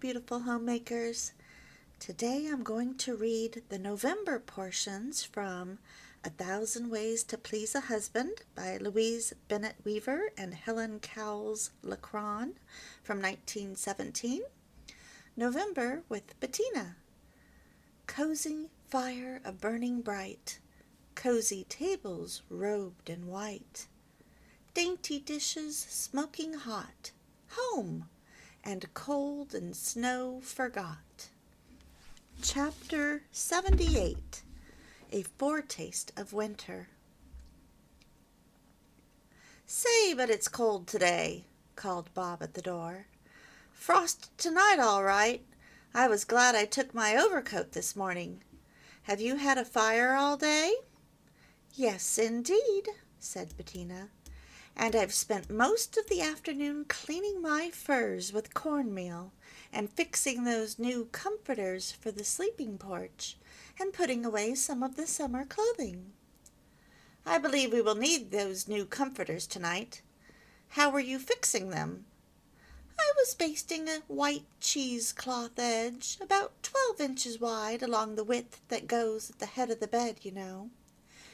beautiful homemakers. Today I'm going to read the November portions from A Thousand Ways to Please a Husband by Louise Bennett Weaver and Helen Cowles Lacron from 1917. November with Bettina. Cozy fire a burning bright, cozy tables robed in white, dainty dishes smoking hot, home and cold and snow forgot. Chapter 78. A Foretaste of Winter. "Say, but it's cold today," called Bob at the door. "Frost tonight, all right. I was glad I took my overcoat this morning. Have you had a fire all day?" "Yes, indeed," said Bettina, "and I've spent most of the afternoon cleaning my furs with cornmeal and fixing those new comforters for the sleeping porch and putting away some of the summer clothing." "I believe we will need those new comforters tonight. How were you fixing them?" "I was basting a white cheesecloth edge about 12 inches wide along the width that goes at the head of the bed, you know.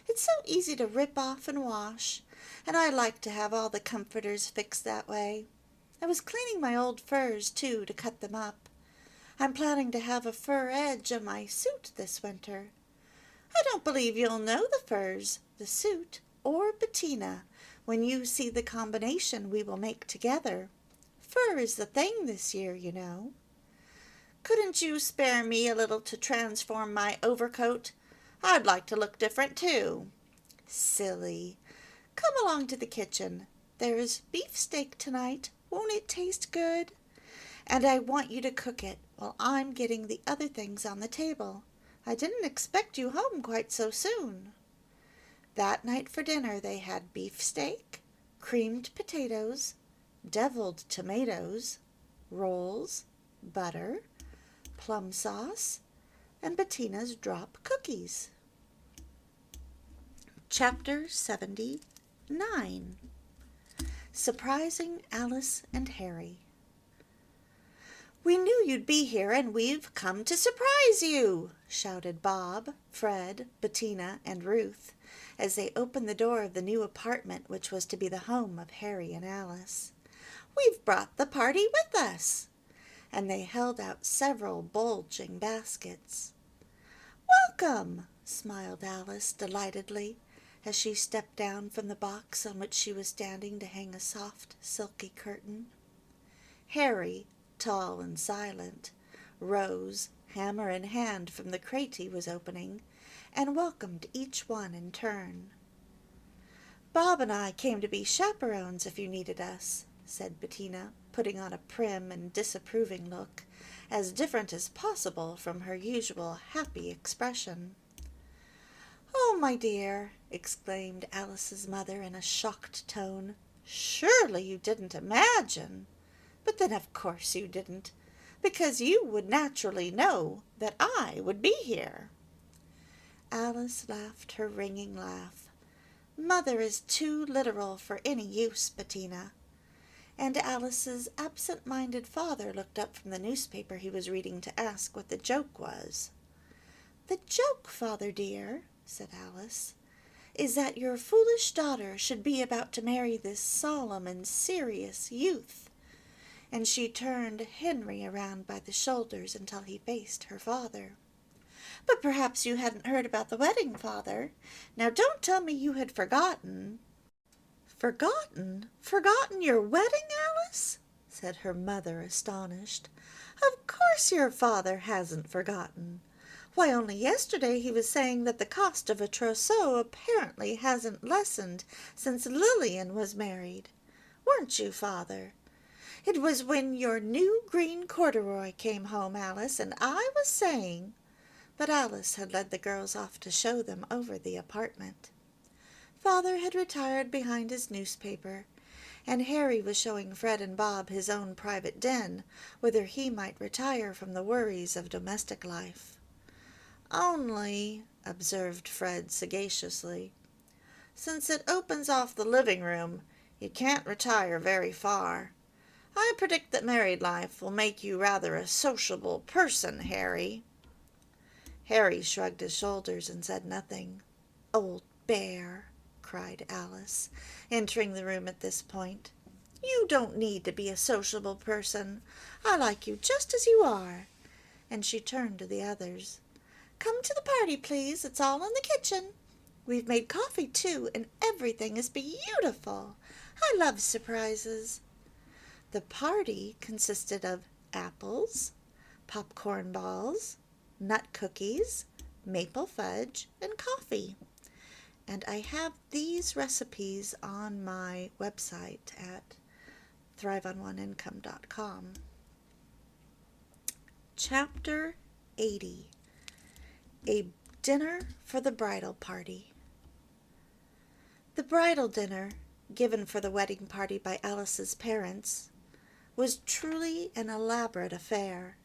It's so easy to rip off and wash, and I like to have all the comforters fixed that way. I was cleaning my old furs, too, to cut them up. I'm planning to have a fur edge on my suit this winter. I don't believe you'll know the furs, the suit, or Bettina when you see the combination we will make together. Fur is the thing this year, you know. Couldn't you spare me a little to transform my overcoat? I'd like to look different, too." "Silly. Come along to the kitchen. There is beefsteak tonight. Won't it taste good? And I want you to cook it while I'm getting the other things on the table. I didn't expect you home quite so soon." That night for dinner they had beefsteak, creamed potatoes, deviled tomatoes, rolls, butter, plum sauce, and Bettina's drop cookies. Chapter 79. Surprising Alice and Harry. "We knew you'd be here, and we've come to surprise you," shouted Bob, Fred, Bettina, and Ruth, as they opened the door of the new apartment which was to be the home of Harry and Alice. "We've brought the party with us," and they held out several bulging baskets. "Welcome," smiled Alice delightedly, as she stepped down from the box on which she was standing to hang a soft, silky curtain. Harry, tall and silent, rose, hammer in hand, from the crate he was opening, and welcomed each one in turn. "Bob and I came to be chaperones if you needed us," said Bettina, putting on a prim and disapproving look, as different as possible from her usual happy expression. "Oh, my dear," exclaimed Alice's mother in a shocked tone, "surely you didn't imagine? But then of course you didn't, because you would naturally know that I would be here." Alice laughed her ringing laugh. "Mother is too literal for any use, Bettina." And Alice's absent-minded father looked up from the newspaper he was reading to ask what the joke was. "The joke, father dear," said Alice, "is that your foolish daughter should be about to marry this solemn and serious youth." And she turned Henry around by the shoulders until he faced her father. "But perhaps you hadn't heard about the wedding, father. Now don't tell me you had forgotten." "Forgotten? Forgotten your wedding, Alice?" said her mother, astonished. "Of course your father hasn't forgotten. Why, only yesterday he was saying that the cost of a trousseau apparently hasn't lessened since Lillian was married. Weren't you, father? It was when your new green corduroy came home, Alice, and I was saying—" But Alice had led the girls off to show them over the apartment. Father had retired behind his newspaper, and Harry was showing Fred and Bob his own private den, whither he might retire from the worries of domestic life. "Only," observed Fred sagaciously, "since it opens off the living room, you can't retire very far. I predict that married life will make you rather a sociable person, Harry." Harry shrugged his shoulders and said nothing. "Old bear!" cried Alice, entering the room at this point. "You don't need to be a sociable person. I like you just as you are." And she turned to the others. "Come to the party, please. It's all in the kitchen. We've made coffee, too, and everything is beautiful. I love surprises." The party consisted of apples, popcorn balls, nut cookies, maple fudge, and coffee. And I have these recipes on my website at thriveononeincome.com. Chapter 80. A Dinner for the Bridal Party. The bridal dinner, given for the wedding party by Alice's parents, was truly an elaborate affair.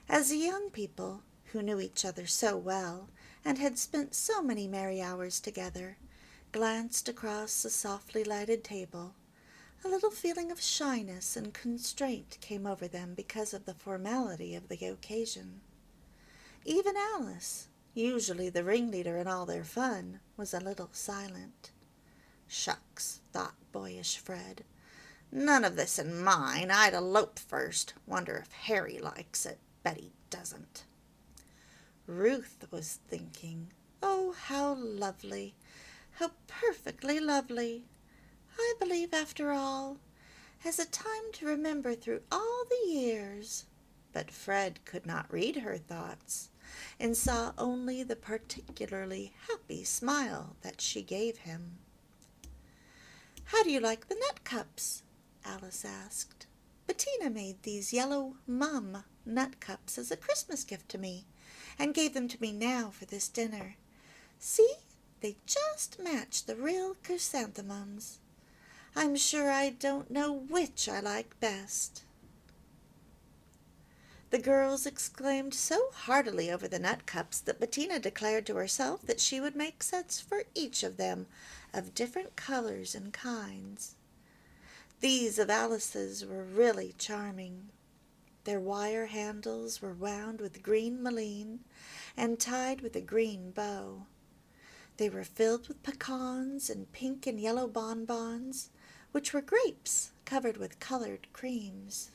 As the young people, who knew each other so well and had spent so many merry hours together, glanced across the softly lighted table, a little feeling of shyness and constraint came over them because of the formality of the occasion. Even Alice, usually the ringleader in all their fun, was a little silent. "Shucks," thought boyish Fred. "None of this in mine. I'd elope first. Wonder if Harry likes it. Bet he doesn't." Ruth was thinking, "Oh, how lovely! How perfectly lovely! I believe, after all, as a time to remember through all the years." But Fred could not read her thoughts, and saw only the particularly happy smile that she gave him. "How do you like the nut cups?" Alice asked. "Bettina made these yellow mum nut cups as a Christmas gift to me, and gave them to me now for this dinner. See, they just match the real chrysanthemums. I'm sure I don't know which I like best." The girls exclaimed so heartily over the nut cups that Bettina declared to herself that she would make sets for each of them of different colors and kinds. These of Alice's were really charming. Their wire handles were wound with green mullein and tied with a green bow. They were filled with pecans and pink and yellow bonbons, which were grapes covered with colored creams.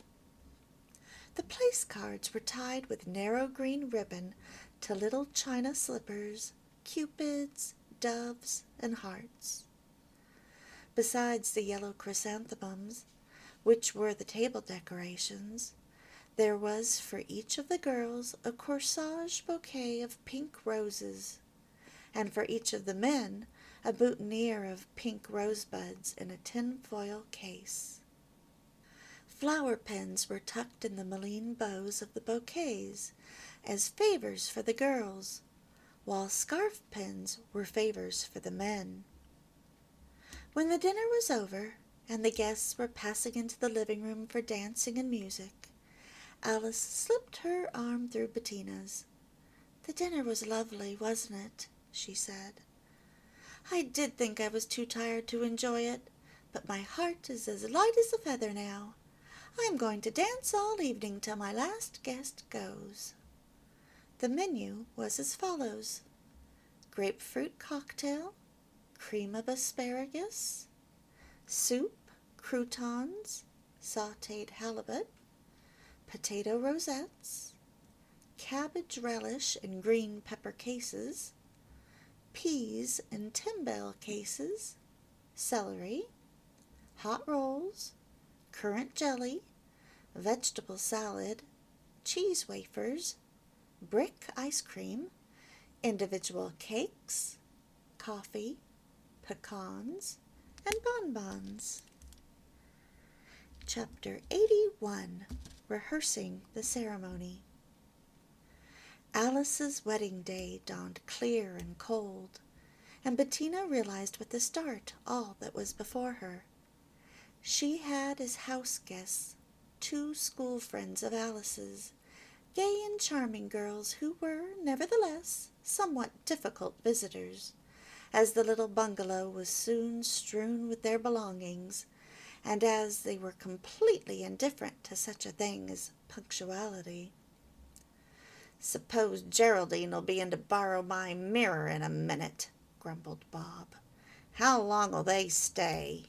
The place cards were tied with narrow green ribbon to little china slippers, cupids, doves, and hearts. Besides the yellow chrysanthemums, which were the table decorations, there was for each of the girls a corsage bouquet of pink roses, and for each of the men a boutonniere of pink rosebuds in a tin-foil case. Flower pens were tucked in the mullein bows of the bouquets as favors for the girls, while scarf pins were favors for the men. When the dinner was over, and the guests were passing into the living room for dancing and music, Alice slipped her arm through Bettina's. "The dinner was lovely, wasn't it?" she said. "I did think I was too tired to enjoy it, but my heart is as light as a feather now. I am going to dance all evening till my last guest goes." The menu was as follows: grapefruit cocktail, cream of asparagus, soup, croutons, sautéed halibut, potato rosettes, cabbage relish in green pepper cases, peas in timbale cases, celery, hot rolls, currant jelly, vegetable salad, cheese wafers, brick ice cream, individual cakes, coffee, pecans, and bonbons. Chapter 81. Rehearsing the Ceremony. Alice's wedding day dawned clear and cold, and Bettina realized with a start all that was before her. She had as house guests 2 school friends of Alice's, gay and charming girls who were, nevertheless, somewhat difficult visitors, as the little bungalow was soon strewn with their belongings, and as they were completely indifferent to such a thing as punctuality. "Suppose Geraldine'll be in to borrow my mirror in a minute," grumbled Bob. "How long'll they stay?"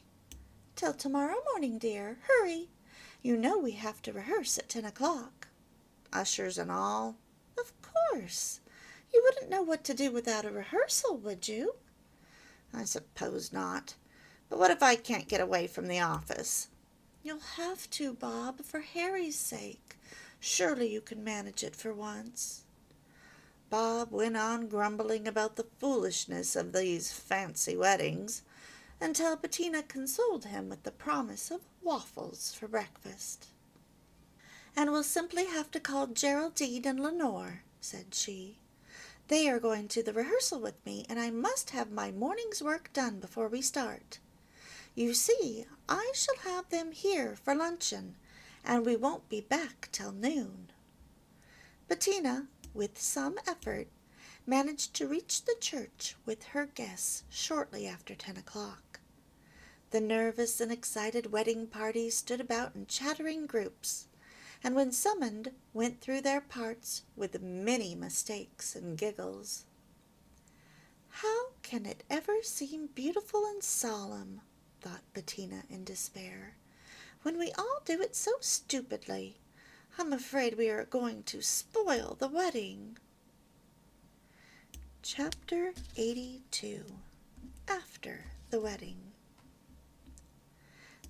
"Till tomorrow morning, dear. Hurry. You know we have to rehearse at 10 o'clock." "Ushers and all?" "Of course. You wouldn't know what to do without a rehearsal, would you?" "I suppose not. But what if I can't get away from the office?" "You'll have to, Bob, for Harry's sake. Surely you can manage it for once." Bob went on grumbling about the foolishness of these fancy weddings until Bettina consoled him with the promise of waffles for breakfast. "And we'll simply have to call Geraldine and Lenore," said she. "They are going to the rehearsal with me, and I must have my morning's work done before we start. You see, I shall have them here for luncheon, and we won't be back till noon." Bettina, with some effort, managed to reach the church with her guests shortly after 10 o'clock. The nervous and excited wedding party stood about in chattering groups, and when summoned went through their parts with many mistakes and giggles. "How can it ever seem beautiful and solemn," thought Bettina in despair, "when we all do it so stupidly? I'm afraid we are going to spoil the wedding." Chapter 82. After the Wedding.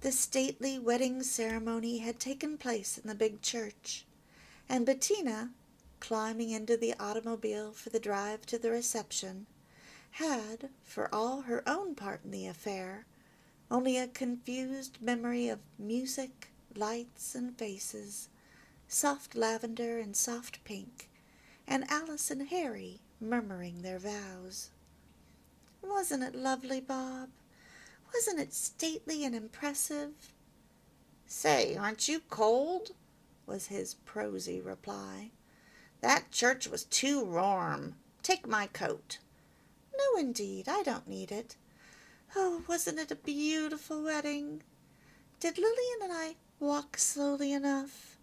The stately wedding ceremony had taken place in the big church, and Bettina, climbing into the automobile for the drive to the reception, had, for all her own part in the affair, only a confused memory of music, lights, and faces, soft lavender and soft pink, and Alice and Harry murmuring their vows. "Wasn't it lovely, Bob? Wasn't it stately and impressive?" "Say, aren't you cold?" was his prosy reply. "That church was too warm. Take my coat." "No, indeed, I don't need it. Oh, wasn't it a beautiful wedding? Did Lillian and I walk slowly enough?"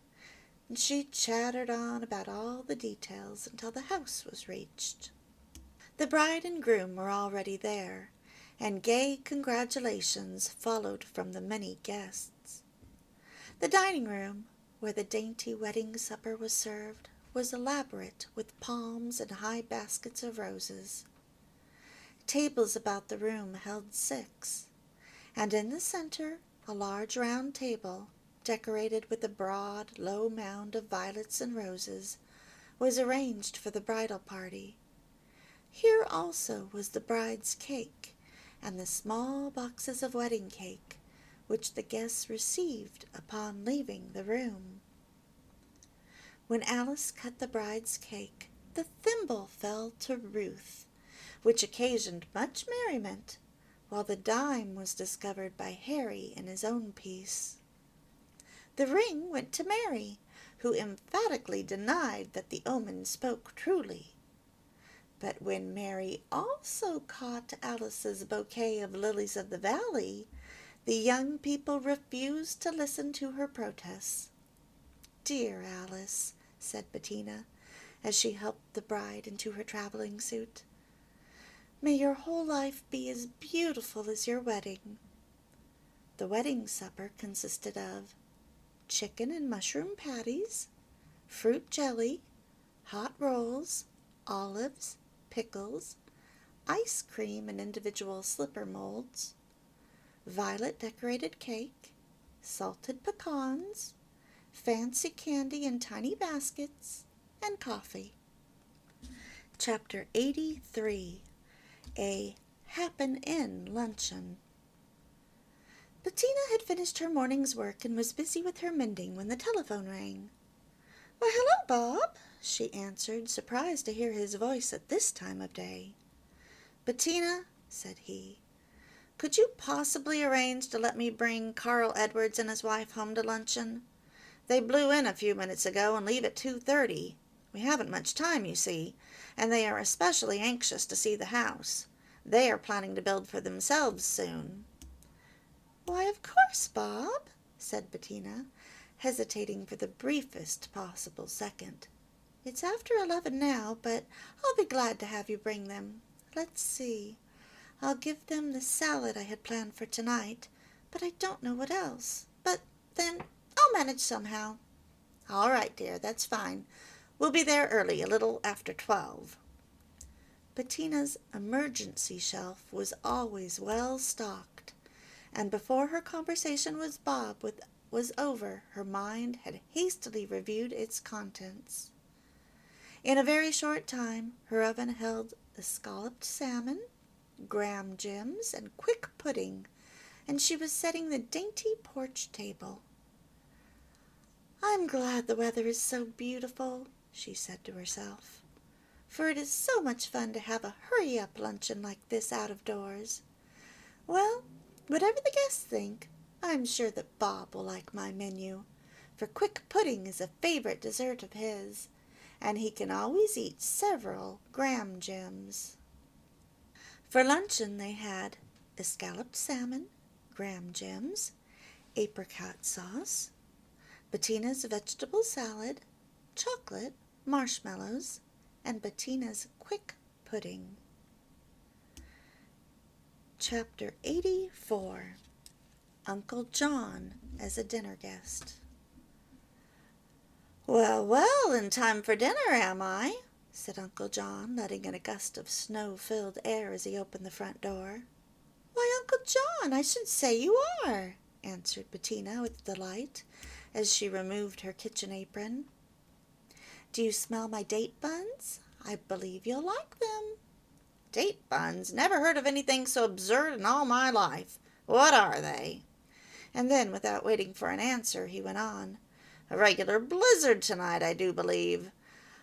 And she chattered on about all the details until the house was reached. The bride and groom were already there, and gay congratulations followed from the many guests. The dining room, where the dainty wedding supper was served, was elaborate with palms and high baskets of roses. Tables about the room held 6, and in the center a large round table, decorated with a broad, low mound of violets and roses, was arranged for the bridal party. Here also was the bride's cake, and the small boxes of wedding cake, which the guests received upon leaving the room. When Alice cut the bride's cake, the thimble fell to Ruth, which occasioned much merriment, while the dime was discovered by Harry in his own piece. The ring went to Mary, who emphatically denied that the omen spoke truly. But when Mary also caught Alice's bouquet of lilies of the valley, the young people refused to listen to her protests. "Dear Alice," said Bettina, as she helped the bride into her traveling suit, "may your whole life be as beautiful as your wedding." The wedding supper consisted of chicken and mushroom patties, fruit jelly, hot rolls, olives, pickles, ice cream in individual slipper molds, violet-decorated cake, salted pecans, fancy candy in tiny baskets, and coffee. Chapter 83. A Happen-In Luncheon. Bettina had finished her morning's work and was busy with her mending when the telephone rang. "Why, hello, Bob," she answered, surprised to hear his voice at this time of day. "Bettina," said he, "could you possibly arrange to let me bring Carl Edwards and his wife home to luncheon? They blew in a few minutes ago and leave at 2:30. We haven't much time, you see, and they are especially anxious to see the house. They are planning to build for themselves soon." Why, of course, Bob, said Bettina, hesitating for the briefest possible second. It's after 11 now, but I'll be glad to have you bring them. Let's see. I'll give them the salad I had planned for tonight, but I don't know what else. But then I'll manage somehow. All right, dear, that's fine. We'll be there early, a little after 12. Bettina's emergency shelf was always well stocked, and before her conversation with Bob was over, her mind had hastily reviewed its contents. In a very short time, her oven held escalloped salmon, graham gems, and quick pudding, and she was setting the dainty porch table. I'm glad the weather is so beautiful, she said to herself, for it is so much fun to have a hurry-up luncheon like this out of doors. Well, whatever the guests think, I'm sure that Bob will like my menu, for quick pudding is a favorite dessert of his, and he can always eat several graham gems. For luncheon they had escalloped salmon, graham gems, apricot sauce, Bettina's vegetable salad, chocolate, marshmallows, and Bettina's quick pudding. Chapter 84. Uncle John as a dinner guest. Well, well, in time for dinner, am I? Said Uncle John, letting in a gust of snow-filled air as he opened the front door. Why, Uncle John, I should say you are, answered Bettina with delight, as she removed her kitchen apron. Do you smell my date buns? I believe you'll like them. Date buns? Never heard of anything so absurd in all my life. What are they? And then, without waiting for an answer, he went on. A regular blizzard tonight, I do believe.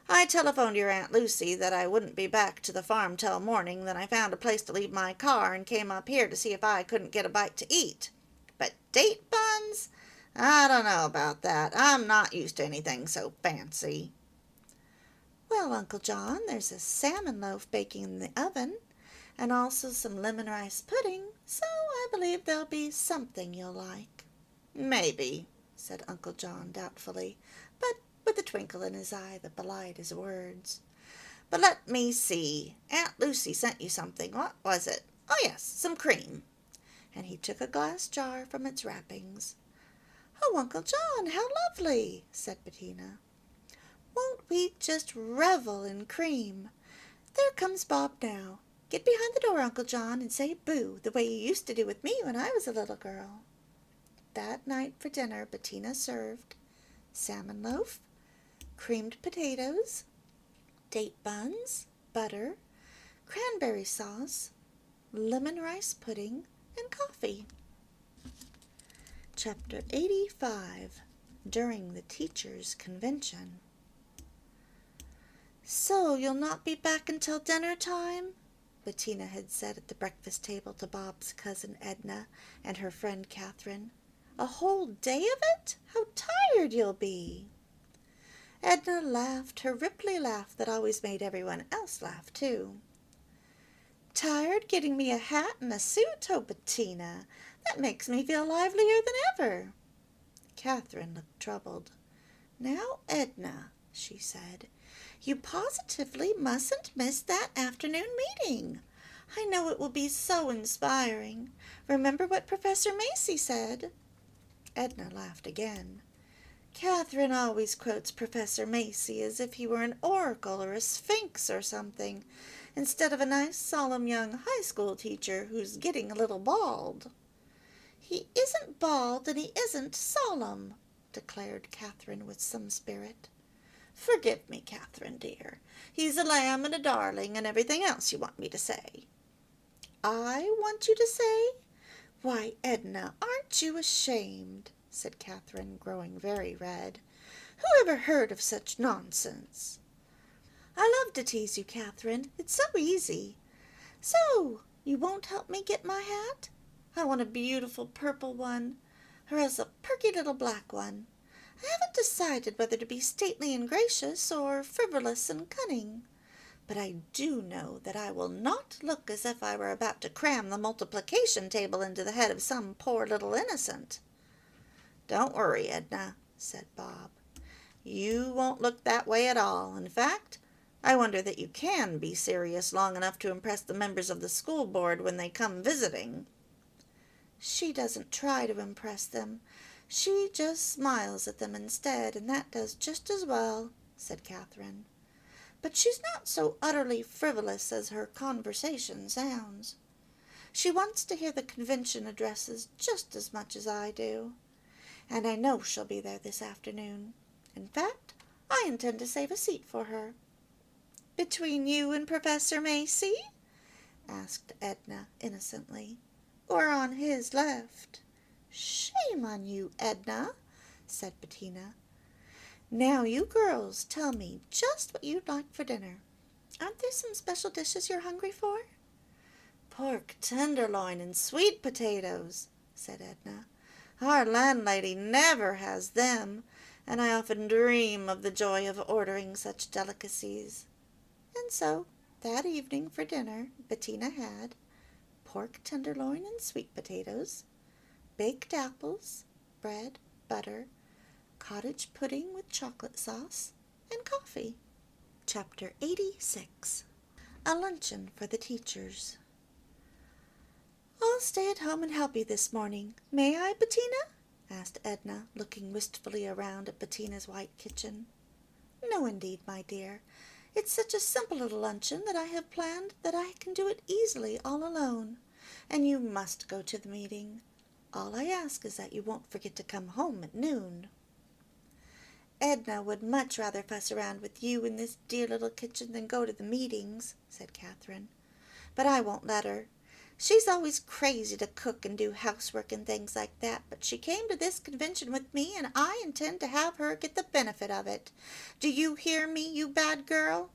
I telephoned your Aunt Lucy that I wouldn't be back to the farm till morning, then I found a place to leave my car and came up here to see if I couldn't get a bite to eat. But date buns? I don't know about that. I'm not used to anything so fancy. Well, Uncle John, there's a salmon loaf baking in the oven, and also some lemon rice pudding, so I believe there'll be something you'll like. Maybe, said Uncle John doubtfully, but with a twinkle in his eye that belied his words. But let me see. Aunt Lucy sent you something. What was it? Oh, yes, some cream. And he took a glass jar from its wrappings. Oh, Uncle John, how lovely, said Bettina. Won't we just revel in cream? There comes Bob now. Get behind the door, Uncle John, and say boo, the way you used to do with me when I was a little girl. That night for dinner Bettina served salmon loaf, creamed potatoes, date buns, butter, cranberry sauce, lemon rice pudding, and coffee. Chapter 85. During the Teachers' Convention. So you'll not be back until dinner time? Bettina had said at the breakfast table to Bob's cousin Edna and her friend Catherine. A whole day of it? How tired you'll be! Edna laughed her ripply laugh that always made everyone else laugh, too. Tired getting me a hat and a suit? Oh, Bettina, that makes me feel livelier than ever. Catherine looked troubled. Now, Edna, she said, you positively mustn't miss that afternoon meeting. I know it will be so inspiring. Remember what Professor Macy said. Edna laughed again. Catherine always quotes Professor Macy as if he were an oracle or a sphinx or something, instead of a nice, solemn young high school teacher who's getting a little bald. He isn't bald and he isn't solemn, declared Catherine with some spirit. Forgive me, Catherine, dear. He's a lamb and a darling and everything else you want me to say. I want you to say? Why, Edna, aren't you ashamed? Said Catherine, growing very red. Who ever heard of such nonsense? I love to tease you, Catherine. It's so easy. So, you won't help me get my hat? I want a beautiful purple one, or else a perky little black one. I haven't decided whether to be stately and gracious or frivolous and cunning. but I do know that I will not look as if I were about to cram the multiplication table into the head of some poor little innocent." "Don't worry, Edna," said Bob. "You won't look that way at all. In fact, I wonder that you can be serious long enough to impress the members of the school board when they come visiting." "She doesn't try to impress them. She just smiles at them instead, and that does just as well," said Catherine. "But she's not so utterly frivolous as her conversation sounds. She wants to hear the convention addresses just as much as I do, and I know she'll be there this afternoon. In fact, I intend to save a seat for her." "Between you and Professor Macy?" asked Edna innocently. "Or on his left?" "Shame on you, Edna," said Bettina. "Now, you girls, tell me just what you'd like for dinner. Aren't there some special dishes you're hungry for?" "Pork tenderloin and sweet potatoes," said Edna. "Our landlady never has them, and I often dream of the joy of ordering such delicacies." And so that evening for dinner Bettina had pork tenderloin and sweet potatoes, baked apples, bread, butter, cottage pudding with chocolate sauce, and coffee. Chapter 86. A Luncheon for the Teachers. "I'll stay at home and help you this morning. May I, Bettina?" asked Edna, looking wistfully around at Bettina's white kitchen. "No, indeed, my dear. It's such a simple little luncheon that I have planned that I can do it easily all alone, and you must go to the meeting. All I ask is that you won't forget to come home at noon." "Edna would much rather fuss around with you in this dear little kitchen than go to the meetings," said Catherine. "But I won't let her. She's always crazy to cook and do housework and things like that, but she came to this convention with me, and I intend to have her get the benefit of it. Do you hear me, you bad girl?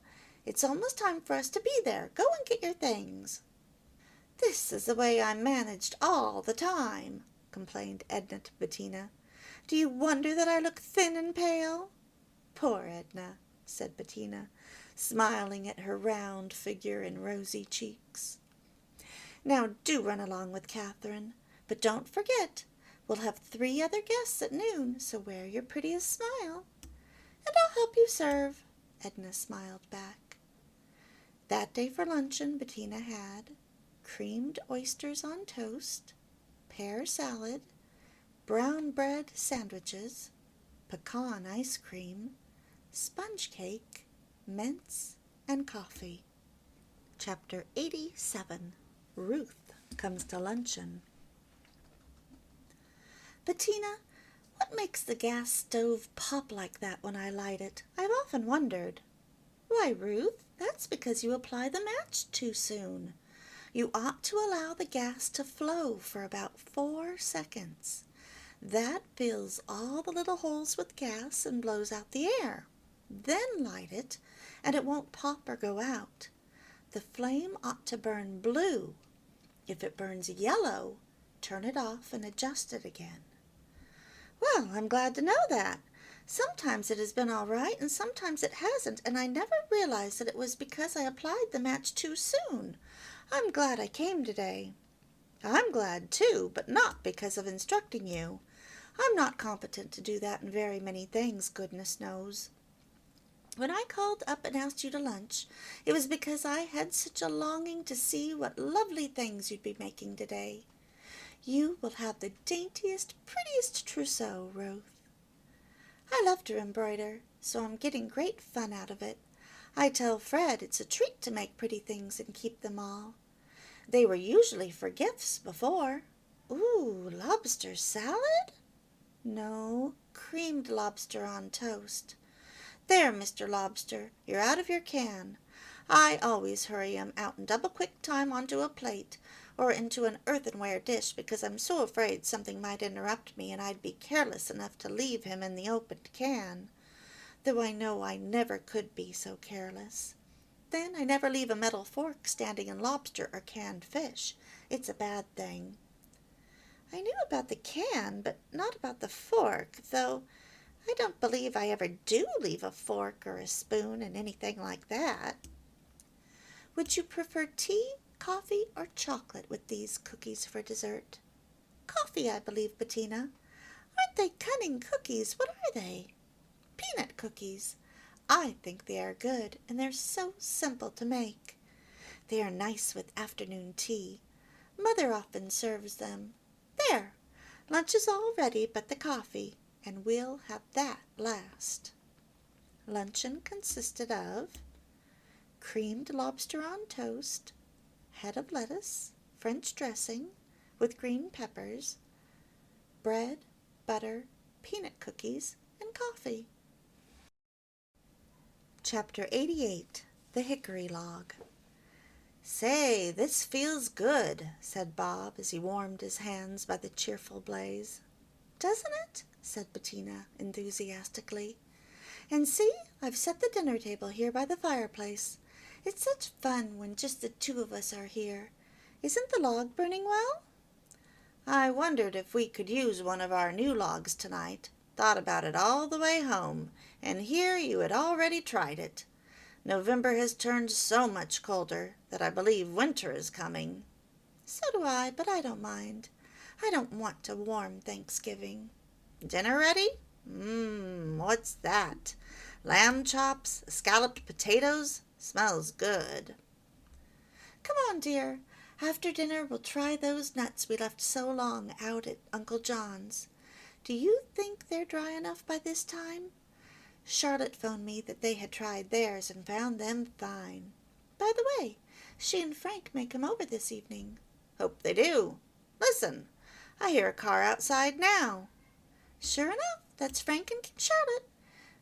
It's almost time for us to be there. Go and get your things." "This is the way I'm managed all the time," complained Edna to Bettina. "Do you wonder that I look thin and pale?" "Poor Edna," said Bettina, smiling at her round figure and rosy cheeks. "Now do run along with Catherine, but don't forget, we'll have 3 other guests at noon, so wear your prettiest smile." "And I'll help you serve," Edna smiled back. That day for luncheon Bettina had creamed oysters on toast, pear salad, brown bread sandwiches, pecan ice cream, sponge cake, mince, and coffee. Chapter 87. Ruth comes to luncheon. "Bettina, what makes the gas stove pop like that when I light it? I've often wondered." "Why, Ruth, that's because you apply the match too soon. You ought to allow the gas to flow for about 4 seconds. That fills all the little holes with gas and blows out the air. Then light it, and it won't pop or go out. The flame ought to burn blue. If it burns yellow, turn it off and adjust it again." "Well, I'm glad to know that. Sometimes it has been all right, and sometimes it hasn't, and I never realized that it was because I applied the match too soon. I'm glad I came today." "I'm glad, too, but not because of instructing you. I'm not competent to do that in very many things, goodness knows. When I called up and asked you to lunch, it was because I had such a longing to see what lovely things you'd be making today. You will have the daintiest, prettiest trousseau, Ruth. I love to embroider, so I'm getting great fun out of it. I tell Fred it's a treat to make pretty things and keep them all. They were usually for gifts before. Ooh, lobster salad? No, creamed lobster on toast. There, Mr. Lobster, you're out of your can. I always hurry 'em out in double quick time onto a plate, or into an earthenware dish, because I'm so afraid something might interrupt me and I'd be careless enough to leave him in the opened can, though I know I never could be so careless. Then I never leave a metal fork standing in lobster or canned fish. It's a bad thing. I knew about the can, but not about the fork, though I don't believe I ever do leave a fork or a spoon in anything like that." Would you prefer tea, coffee, or chocolate with these cookies for dessert? Coffee, I believe, Bettina. Aren't they cunning cookies? What are they? Peanut cookies. I think they are good, and they're so simple to make. They are nice with afternoon tea. Mother often serves them. There, lunch is all ready but the coffee, and we'll have that last. Luncheon consisted of creamed lobster on toast, head of lettuce, French dressing with green peppers, bread, butter, peanut cookies, and coffee. Chapter 88, The Hickory Log. Say, this feels good, said Bob as he warmed his hands by the cheerful blaze. Doesn't it? Said Bettina enthusiastically. And see, I've set the dinner table here by the fireplace. It's such fun when just the two of us are here. Isn't the log burning well? I wondered if we could use one of our new logs tonight. Thought about it all the way home, and here you had already tried it. November has turned so much colder that I believe winter is coming. So do I, but I don't mind. I don't want a warm Thanksgiving. Dinner ready? What's that? Lamb chops, scalloped potatoes? Smells good. Come on, dear. After dinner we'll try those nuts we left so long out at Uncle John's. Do you think they're dry enough by this time? Charlotte phoned me that they had tried theirs and found them fine. By the way, she and Frank may come over this evening. Hope they do. Listen, I hear a car outside now. Sure enough, that's Frank and Charlotte.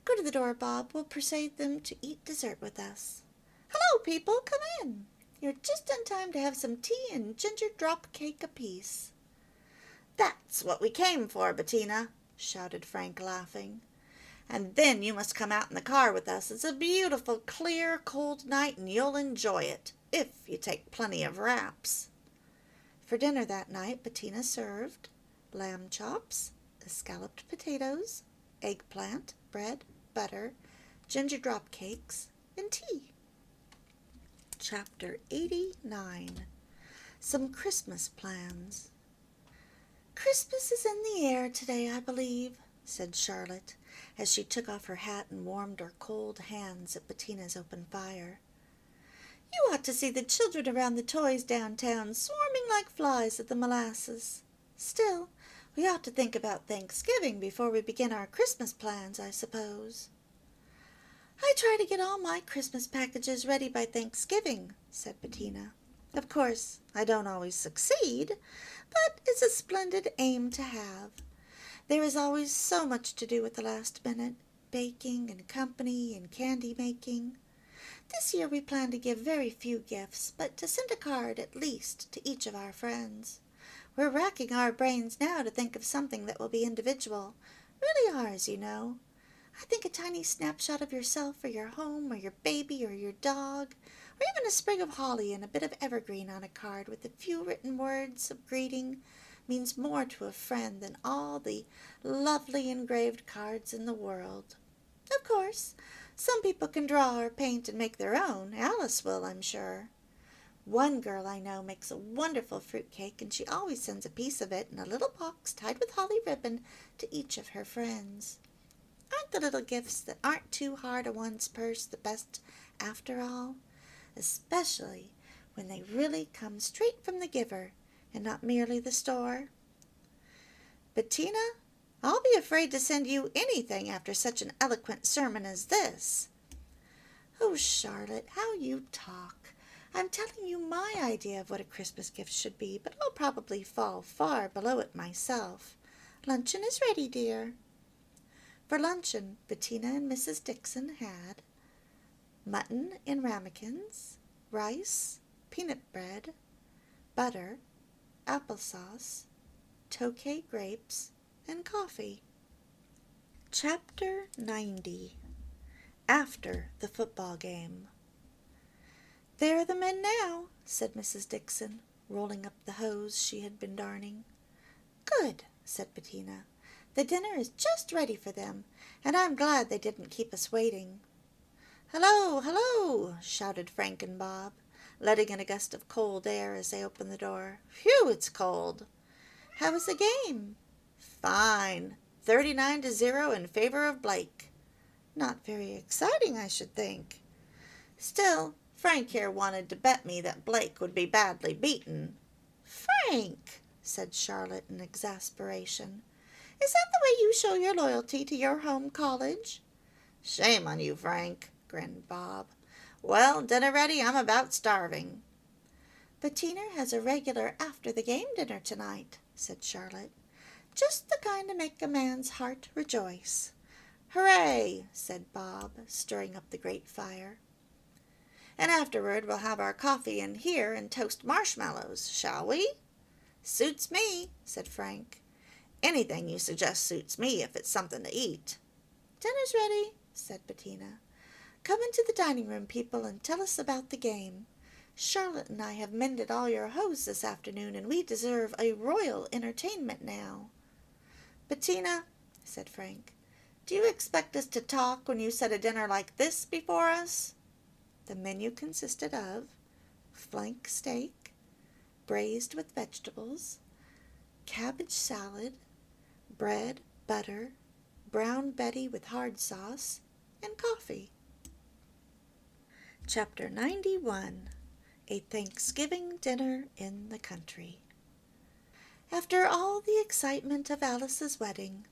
Go to the door, Bob. We'll persuade them to eat dessert with us. Hello, people. Come in. You're just in time to have some tea and ginger drop cake apiece. That's what we came for, Bettina, shouted Frank, laughing. And then you must come out in the car with us. It's a beautiful, clear, cold night, and you'll enjoy it, if you take plenty of wraps. For dinner that night, Bettina served lamb chops, scalloped potatoes, eggplant, bread, butter, ginger drop cakes, and tea. Chapter 89, Some Christmas Plans. Christmas is in the air today, I believe, said Charlotte, as she took off her hat and warmed her cold hands at Bettina's open fire. You ought to see the children around the toys downtown swarming like flies at the molasses. Still, we ought to think about Thanksgiving before we begin our Christmas plans, I suppose. I try to get all my Christmas packages ready by Thanksgiving, said Bettina. Of course, I don't always succeed, but it's a splendid aim to have. There is always so much to do at the last minute, baking and company and candy making. This year we plan to give very few gifts, but to send a card at least to each of our friends. We're racking our brains now to think of something that will be individual, really ours, you know. I think a tiny snapshot of yourself or your home or your baby or your dog, or even a sprig of holly and a bit of evergreen on a card with a few written words of greeting means more to a friend than all the lovely engraved cards in the world. Of course, some people can draw or paint and make their own. Alice will, I'm sure. One girl I know makes a wonderful fruit cake, and she always sends a piece of it in a little box tied with holly ribbon to each of her friends. Aren't the little gifts that aren't too hard on one's purse the best after all? Especially when they really come straight from the giver and not merely the store. Bettina, I'll be afraid to send you anything after such an eloquent sermon as this. Oh, Charlotte, how you talk. I'm telling you my idea of what a Christmas gift should be, but I'll probably fall far below it myself. Luncheon is ready, dear. For luncheon, Bettina and Mrs. Dixon had mutton in ramekins, rice, peanut bread, butter, applesauce, Tokay grapes, and coffee. Chapter 90, After the Football Game. There are the men now, said Mrs. Dixon, rolling up the hose she had been darning. Good, said Bettina. The dinner is just ready for them, and I'm glad they didn't keep us waiting. Hello, hello, shouted Frank and Bob. letting in a gust of cold air as they opened the door. Phew, it's cold. How was the game? Fine. 39-0 in favor of Blake. Not very exciting, I should think. Still, Frank here wanted to bet me that Blake would be badly beaten. Frank, said Charlotte in exasperation, is that the way you show your loyalty to your home college? Shame on you, Frank, grinned Bob. Well, dinner ready? I'm about starving. Bettina has a regular after-the-game dinner tonight, said Charlotte. Just the kind to make a man's heart rejoice. Hooray, said Bob, stirring up the great fire. And afterward we'll have our coffee in here and toast marshmallows, shall we? Suits me, said Frank. Anything you suggest suits me if it's something to eat. Dinner's ready, said Bettina. Come into the dining room, people, and tell us about the game. Charlotte and I have mended all your hose this afternoon, and we deserve a royal entertainment now. Bettina, said Frank, do you expect us to talk when you set a dinner like this before us? The menu consisted of flank steak, braised with vegetables, cabbage salad, bread, butter, brown Betty with hard sauce, and coffee. Chapter 91. A Thanksgiving Dinner in the Country. After all the excitement of Alice's wedding,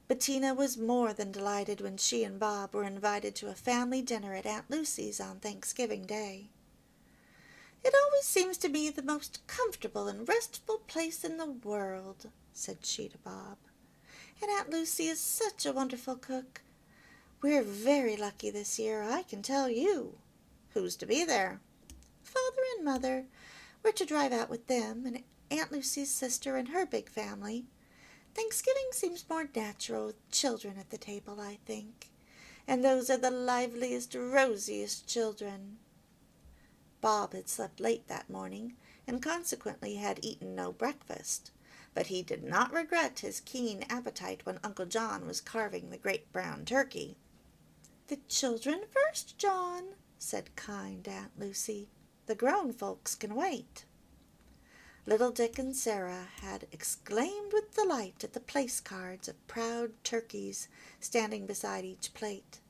Bettina was more than delighted when she and Bob were invited to a family dinner at Aunt Lucy's on Thanksgiving Day. It always seems to me the most comfortable and restful place in the world, said she to Bob. And Aunt Lucy is such a wonderful cook. We're very lucky this year, I can tell you. Who's to be there? Father and Mother. We're to drive out with them, and Aunt Lucy's sister and her big family. Thanksgiving seems more natural with children at the table, I think. And those are the liveliest, rosiest children. Bob had slept late that morning, and consequently had eaten no breakfast. But he did not regret his keen appetite when Uncle John was carving the great brown turkey. The children first, John, said kind Aunt Lucy. The grown folks can wait. Little Dick and Sarah had exclaimed with delight at the place cards of proud turkeys standing beside each plate.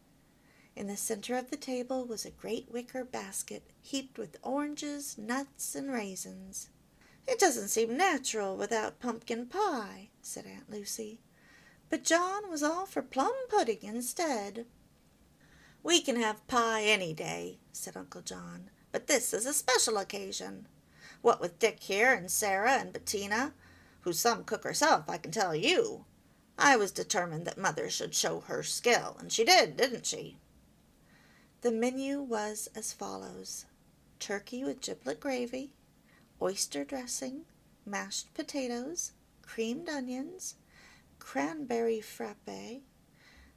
In the center of the table was a great wicker basket heaped with oranges, nuts, and raisins. It doesn't seem natural without pumpkin pie, said Aunt Lucy. But John was all for plum pudding instead. We can have pie any day, said Uncle John, but this is a special occasion. What with Dick here and Sarah and Bettina, who's some cook herself, I can tell you, I was determined that Mother should show her skill, and she did, didn't she? The menu was as follows: turkey with giblet gravy, oyster dressing, mashed potatoes, creamed onions, cranberry frappe,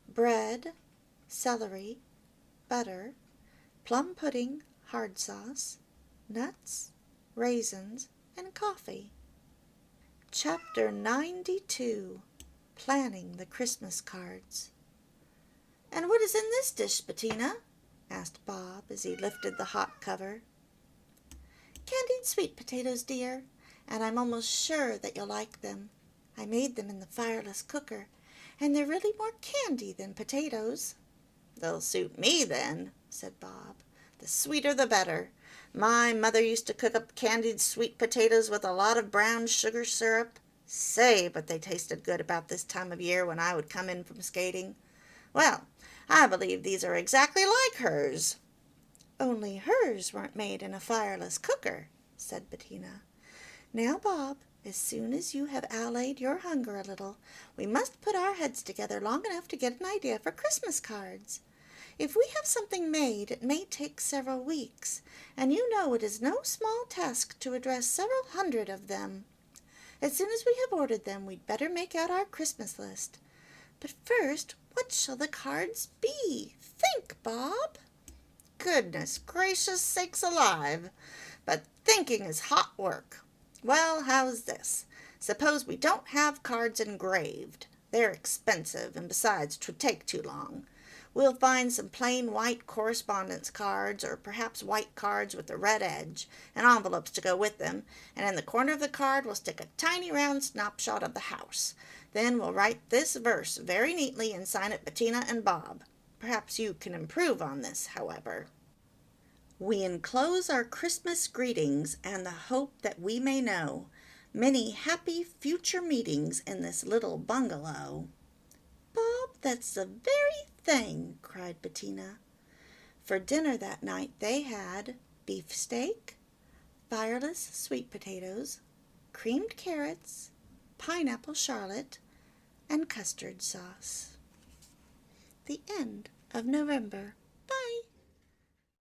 bread, celery, butter, plum pudding, hard sauce, nuts, raisins, and coffee. Chapter 92. Planning the Christmas Cards. And what is in this dish, Bettina? Asked Bob as he lifted the hot cover. Candied sweet potatoes, dear, and I'm almost sure that you'll like them. I made them in the fireless cooker, and they're really more candy than potatoes. They'll suit me then, said Bob. The sweeter the better. My mother used to cook up candied sweet potatoes with a lot of brown sugar syrup. Say, but they tasted good about this time of year when I would come in from skating. Well, I believe these are exactly like hers. Only hers weren't made in a fireless cooker, said Bettina. Now, Bob, as soon as you have allayed your hunger a little, we must put our heads together long enough to get an idea for Christmas cards. If we have something made, it may take several weeks, and you know it is no small task to address several hundred of them. As soon as we have ordered them, we'd better make out our Christmas list. But first, what shall the cards be? Think, Bob. Goodness gracious sakes alive! But thinking is hot work. Well, how's this? Suppose we don't have cards engraved. They're expensive, and besides, 'twould take too long. We'll find some plain white correspondence cards, or perhaps white cards with a red edge, and envelopes to go with them, and in the corner of the card we'll stick a tiny round snapshot of the house. Then we'll write this verse very neatly and sign it Bettina and Bob. Perhaps you can improve on this, however. We enclose our Christmas greetings and the hope that we may know many happy future meetings in this little bungalow. Bob, that's the very thing, cried Bettina. For dinner that night they had beefsteak, fireless sweet potatoes, creamed carrots, pineapple charlotte, and custard sauce. The end of November. Bye.